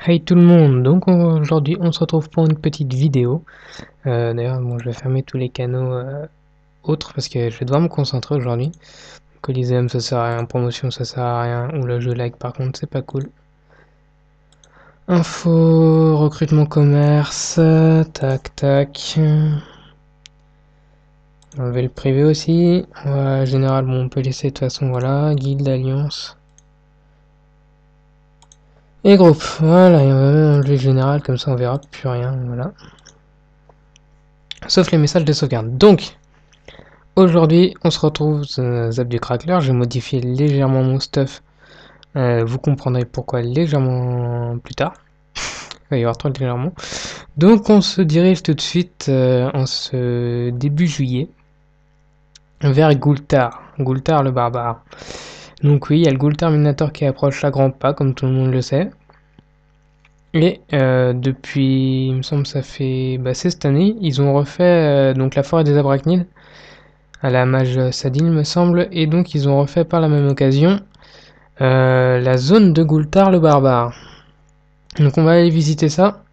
Hey tout le monde, donc aujourd'hui on se retrouve pour une petite vidéo. D'ailleurs bon, je vais fermer tous les canaux autres parce que je vais devoir me concentrer aujourd'hui. Coliseum ça sert à rien, promotion ça sert à rien, ou le jeu like par contre c'est pas cool. Info, recrutement commerce, tac tac. Enlever le privé aussi. Général bon on peut laisser de toute façon, voilà, guilde, alliance. Et groupe, voilà, et on va même enlever le général, comme ça on verra plus rien, voilà. Sauf les messages de sauvegarde. Donc, aujourd'hui, on se retrouve dans Zap du Crackler. J'ai modifié légèrement mon stuff. Vous comprendrez pourquoi légèrement plus tard. Il va y avoir trop légèrement. Donc, on se dirige tout de suite en ce début juillet vers Gultar. Gultar le barbare. Donc, oui, il y a le Gultar Minator qui approche à grands pas, comme tout le monde le sait. Et depuis, il me semble, ça fait. Bah, c'est cette année, ils ont refait donc la forêt des Arachnides à la mage Sadine, me semble, et donc ils ont refait par la même occasion la zone de Gultar le barbare. Donc on va aller visiter ça,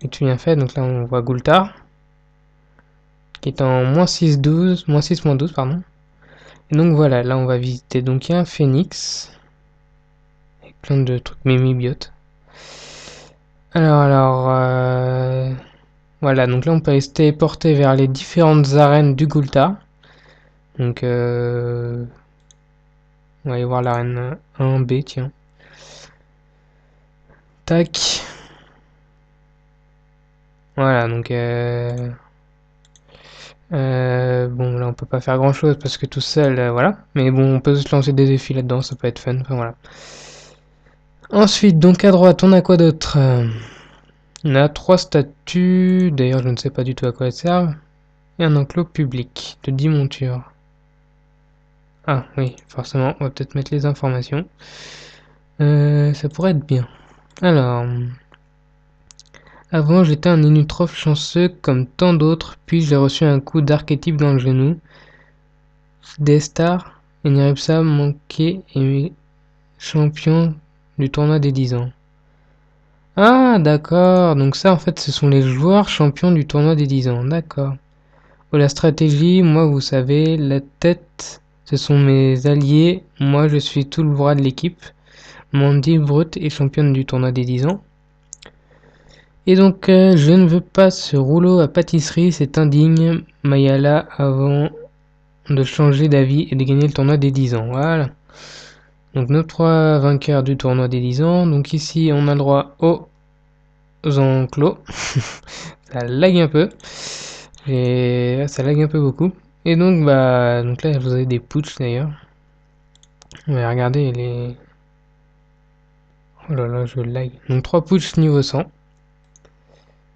et tout bien fait, donc là on voit Gultar, qui est en moins 6-12, moins 6-12, pardon. Et donc voilà, là on va visiter, donc il y a un phénix, avec plein de trucs mémibiotes. Voilà, donc là on peut aller se téléporter vers les différentes arènes du Gultar. Donc on va aller voir l'arène 1B, tiens. Tac. Voilà, donc bon là on peut pas faire grand chose parce que tout seul, voilà. Mais bon, on peut se lancer des défis là-dedans, ça peut être fun, enfin voilà. Ensuite, donc à droite, on a quoi d'autre? On a 3 statues, d'ailleurs je ne sais pas du tout à quoi elles servent. Et un enclos public de 10 montures. Ah oui, forcément, on va peut-être mettre les informations. Ça pourrait être bien. Alors, avant j'étais un inutrophe chanceux comme tant d'autres, puis j'ai reçu un coup d'archétype dans le genou. Destar et Niripsa manqué et champion du tournoi des 10 ans. Ah, d'accord. Donc ça, en fait, ce sont les joueurs champions du tournoi des 10 ans. D'accord. Oh, la stratégie, moi, vous savez, la tête, ce sont mes alliés. Moi, je suis tout le bras de l'équipe. Mandy Brut est championne du tournoi des 10 ans. Et donc, je ne veux pas ce rouleau à pâtisserie, c'est indigne. Mayala avant de changer d'avis et de gagner le tournoi des 10 ans. Voilà. Donc nos 3 vainqueurs du tournoi des 10 ans. Donc ici on a le droit aux enclos. Ça lag un peu. Ça lag un peu beaucoup. Et donc bah donc là vous avez des putsch d'ailleurs. On va regarder les. Oh là là je lag. Donc 3 putsch niveau 100.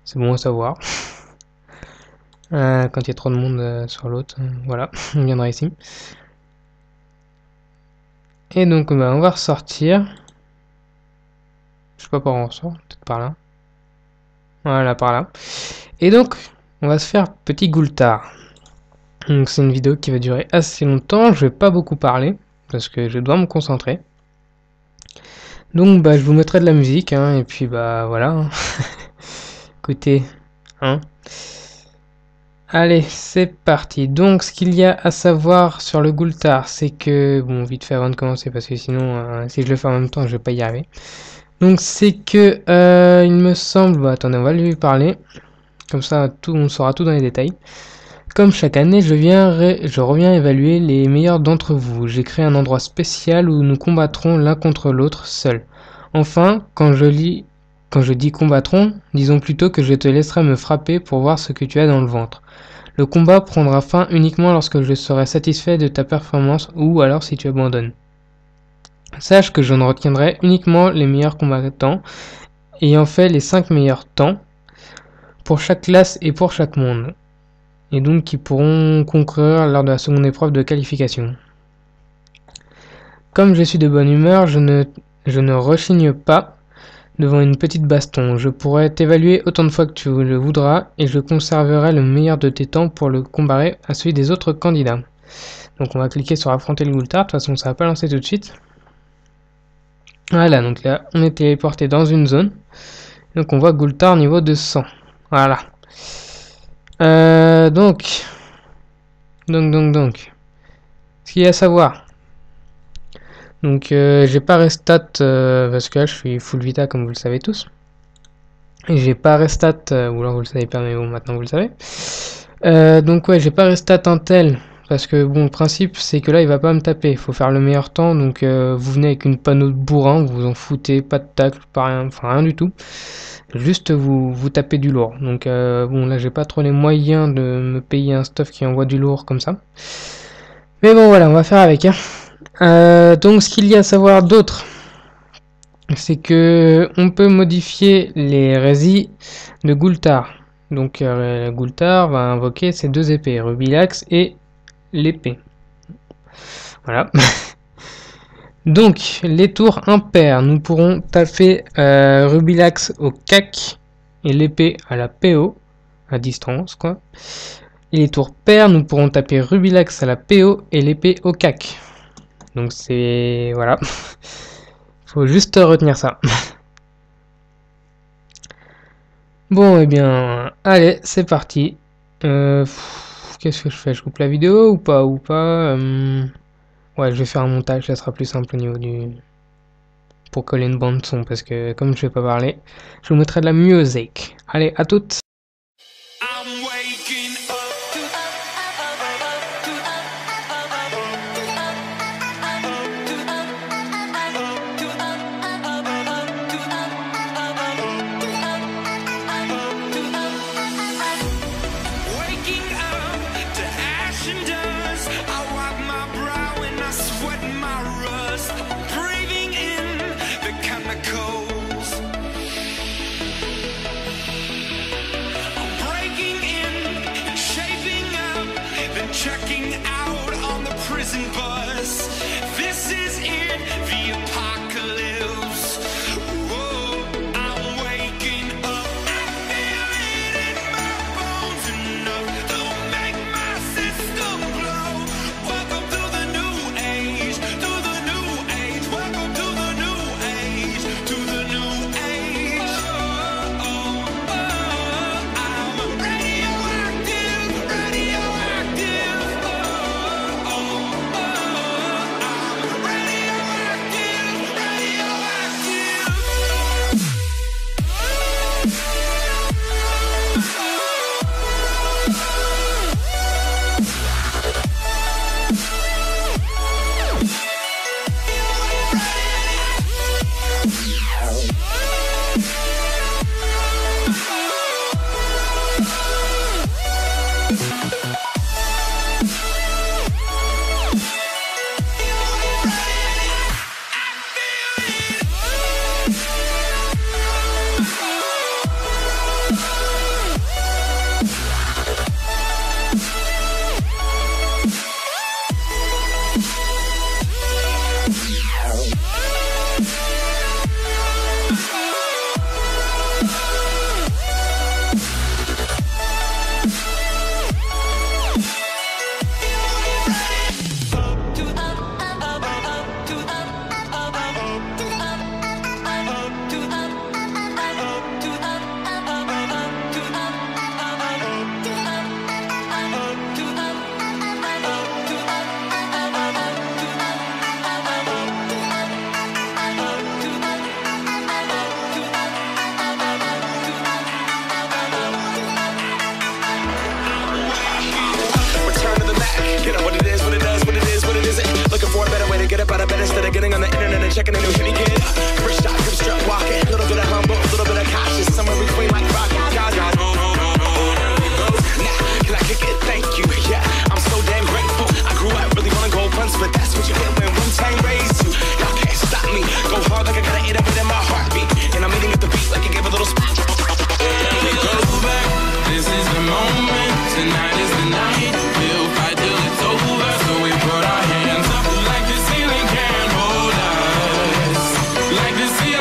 C'est bon à savoir. Quand il y a trop de monde sur l'autre. Voilà, on viendra ici. Et donc bah, on va ressortir. Je sais pas par où on ressort, peut-être par là. Voilà, par là. Et donc, on va se faire petit Gultar. Donc c'est une vidéo qui va durer assez longtemps, je vais pas beaucoup parler, parce que je dois me concentrer. Donc bah je vous mettrai de la musique, hein, et puis bah voilà. Écoutez, hein. Allez, c'est parti. Donc ce qu'il y a à savoir sur le Gultar, c'est que, bon vite fait avant de commencer, parce que sinon si je le fais en même temps je vais pas y arriver. Donc c'est que, il me semble, bah attendez on va lui parler, comme ça on saura tout dans les détails. Comme chaque année, je reviens évaluer les meilleurs d'entre vous. J'ai créé un endroit spécial où nous combattrons l'un contre l'autre seuls. Enfin, quand je dis combattrons, disons plutôt que je te laisserai me frapper pour voir ce que tu as dans le ventre. Le combat prendra fin uniquement lorsque je serai satisfait de ta performance ou alors si tu abandonnes. Sache que je ne retiendrai uniquement les meilleurs combattants ayant fait les 5 meilleurs temps pour chaque classe et pour chaque monde, et donc qui pourront concourir lors de la seconde épreuve de qualification. Comme je suis de bonne humeur, je ne rechigne pas devant une petite baston. Je pourrai t'évaluer autant de fois que tu le voudras et je conserverai le meilleur de tes temps pour le comparer à celui des autres candidats. Donc on va cliquer sur affronter le Gultar, de toute façon ça va pas lancer tout de suite. Voilà, donc là, on est téléporté dans une zone. Donc on voit Gultar niveau 200. Voilà. Donc. Ce qu'il y a à savoir. Donc j'ai pas restat parce que là je suis full vita comme vous le savez tous. Et j'ai pas restat, ou alors vous le savez pas mais bon maintenant vous le savez. Donc ouais j'ai pas restat un tel. Parce que bon le principe c'est que là il va pas me taper. Il faut faire le meilleur temps. Donc vous venez avec une panneau de bourrin, vous vous en foutez, pas de tacle, pas rien, enfin rien du tout. Juste vous tapez du lourd. Donc bon là j'ai pas trop les moyens de me payer un stuff qui envoie du lourd comme ça. Mais bon voilà on va faire avec hein. Donc ce qu'il y a à savoir d'autre, c'est que on peut modifier les résis de Gultar. Donc Gultar va invoquer ses deux épées, Rubilax et l'épée. Voilà. Donc les tours impaires, nous pourrons taper Rubilax au CAC et l'épée à la PO, à distance quoi. Et les tours pairs, nous pourrons taper Rubilax à la PO et l'épée au CAC. Donc c'est... voilà. Faut juste retenir ça. Bon, et bien, allez, c'est parti. Qu'est-ce que je fais? Je coupe la vidéo ou pas? Ouais, je vais faire un montage, ça sera plus simple au niveau du... pour coller une bande son, parce que comme je vais pas parler, je vous mettrai de la musique. Allez, à toutes. Checking out on the prison bus. This is it, the apocalypse. Whoa, I'm waking up. I feel it in my bones enough to make my system blow. Welcome to the new age, to the new age. Welcome to the new age, to the new age. I'm radioactive, radioactive. Get up out of bed instead of getting on the internet and checking a new hit kid. First shot, good strut walking. A little bit of humble, a little bit of cautious. Somewhere between like rock and Gaga. Nah, can I kick it? Thank you. Yeah, I'm so damn grateful. I grew up really wanna go once, but that's what you get when Wu-Tang raised you. Y'all can't stop me. Go hard like I gotta eat up in my heartbeat. And I'm eating at the beat like you gave a little spot. We go back. This is the moment. Tonight is the night. We'll fight till it's over. So we put our hands up like the ceiling can't hold us. Like the ceiling.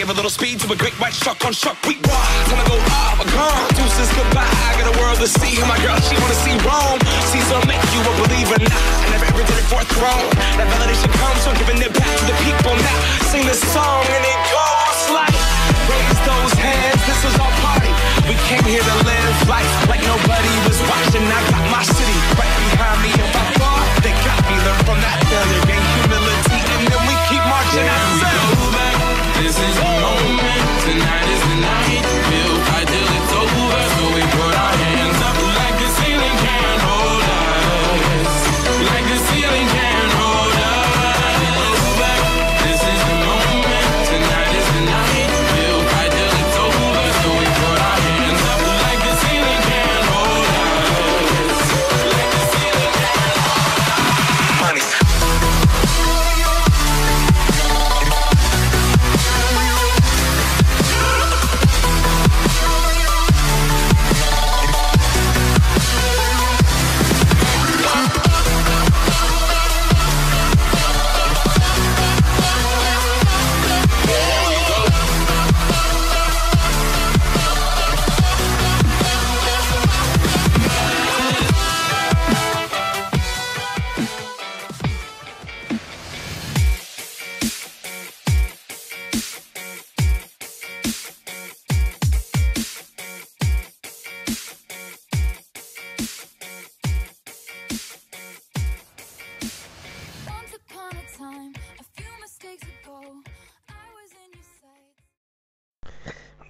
gave a little speed to a great white shark on shark week. Time to go up, gone. Deuces goodbye. I got a world to see. My girl, she wanna see Rome. Caesar make you a believer now. I never ever did it for a throne. That validation comes from giving it back to the people now. Sing this song and it goes like, raise those hands. This is our party. We came here to live life like nobody was watching. I got my city right behind me. If I fall, they got me. Learn from that failure, gain humility, and then we keep marching. This is the moment, tonight is the night. Feel tight till it's over, so we put our hands up like the ceiling can't hold us. Like the ceiling can't hold us. This is the moment, tonight is the night. Feel tight till it's over, so we put our hands up like the ceiling can't hold us. Like the ceiling can't hold us. Money. Once upon a time, a few mistakes ago, I was in your sights.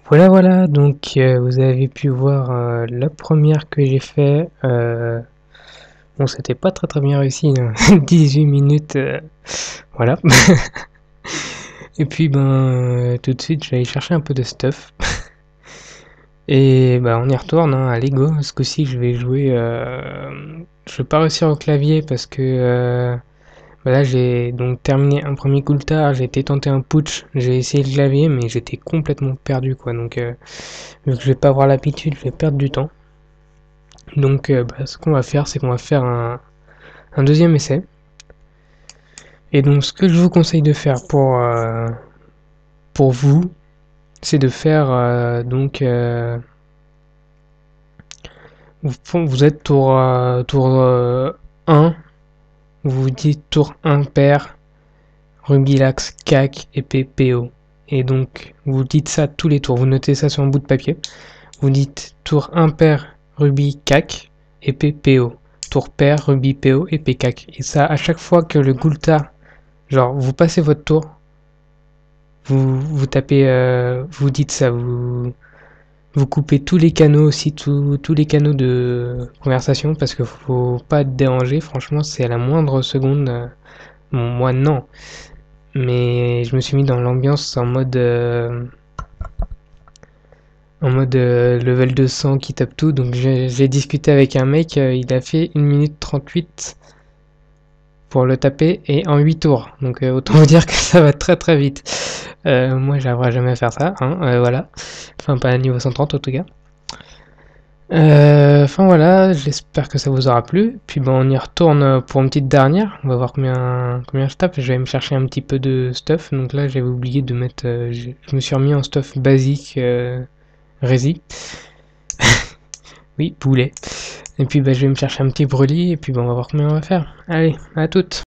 Voilà, donc vous avez pu voir la première que j'ai fait. Bon, c'était pas très bien réussi, hein. 18 minutes, voilà. Et puis tout de suite, je vais aller chercher un peu de stuff. Et on y retourne, hein, à Lego. Ce coup-ci, je vais jouer. Je vais pas réussir au clavier parce que là, j'ai donc terminé un premier Coulthard. J'ai été tenter un putsch. J'ai essayé le clavier, mais j'étais complètement perdu, quoi. Donc, vu que je vais pas avoir l'habitude, je vais perdre du temps. Donc, ce qu'on va faire, c'est qu'on va faire un deuxième essai. Et donc, ce que je vous conseille de faire pour vous, c'est de faire vous êtes tour 1, vous dites tour impair, rubis lax, cac, épée, PO. Et donc vous dites ça tous les tours, vous notez ça sur un bout de papier. Vous dites tour impair, rubis, cac, épée, PO. Tour pair, rubis, PO, épée, cac. Et ça, à chaque fois que le Coulthard, genre vous passez votre tour, vous tapez, vous dites ça, vous coupez tous les canaux aussi, tous les canaux de conversation, parce qu'il faut pas être dérangé, franchement c'est à la moindre seconde. Bon, moi non, mais je me suis mis dans l'ambiance en mode level 200 qui tape tout, donc j'ai discuté avec un mec, il a fait 1 minute 38 pour le taper et en 8 tours, donc autant vous dire que ça va très très vite. Moi j'arriverai jamais à faire ça, hein, voilà, enfin pas à niveau 130 en tout cas. Enfin voilà, j'espère que ça vous aura plu. Puis on y retourne pour une petite dernière. On va voir combien je tape. Je vais me chercher un petit peu de stuff. Donc là j'avais oublié de mettre. Je me suis remis en stuff basique Rési. Oui, poulet. Et puis je vais me chercher un petit brûlis. Et puis on va voir combien on va faire. Allez, à toutes.